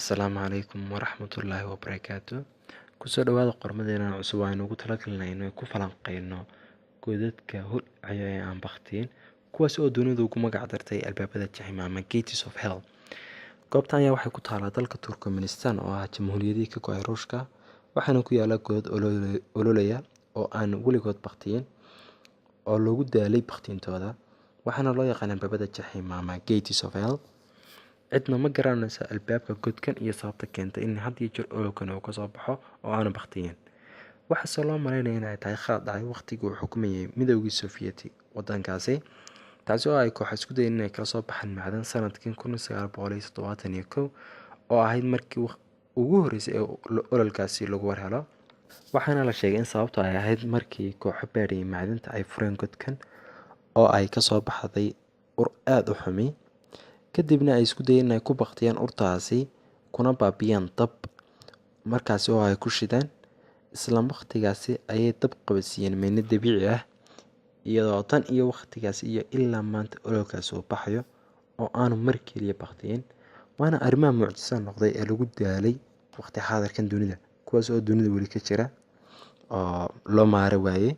Asalaamu calaykum waraxmatullaahi wabarakaatu. Kusoo dhawaada qormadeena cusub aynu ugu talagalnay inay ku falanqeyno godadka holcaya ee aan bakhtiin, kuwaas oo dunidu ugu magac dartay albaabada jahima ama Gates of Hell. Goobtan ayaa waxay ku taalaa dalka Turkmenistan oo ah jamhuuriyaddii ka go'ay Ruushka, waxaana ku yaala godad ololaya oo aan weligood bakhtiin oo loogu daalay bakhtintooda, waxaana loo yaqaan albaabada jahima ama Gates of Hell. cidna ma garanayso albaabka godkan iyo sababta keentay in had iyo jeer ololkan uu kasoo baxo oo aanu bakhtiyin. waxaase loo maleynaya inay tahay khalad dhacay waqtigii uu xukumayay Midowgii Sofiyeeti wadankaasi, taasi oo ay koox isku dayeen inay kala soo baxaan macdan sanadkii 1971 oo ahayd markii ugu horreysay ee ololkaasi lagu warhelo. waxaana la sheegay in sababtu ay ahayd markii kooxo baadhayay macdanta ay fureen godkan oo ay kasoo baxday ur aad u xumi, kadibna ay isku dayeen inay ku bakhtiyaan urtaasi kuna baabiyaan dab markaasi oo ay ku shideen. isla waqtigaasi ayay dab qabadsiiyeen meydad dabiici ah, iyadoo tan iyo waqtigaasi iyo ilaa maanta ololkaasi uu baxayo oo aanu mar keliya bakhtiyin. waana arrimaha mucjiso noqday ee lagu daalay waqti xaadirkan dunida, kuwaas oo dunida weli ka jira oo loo maara waayey.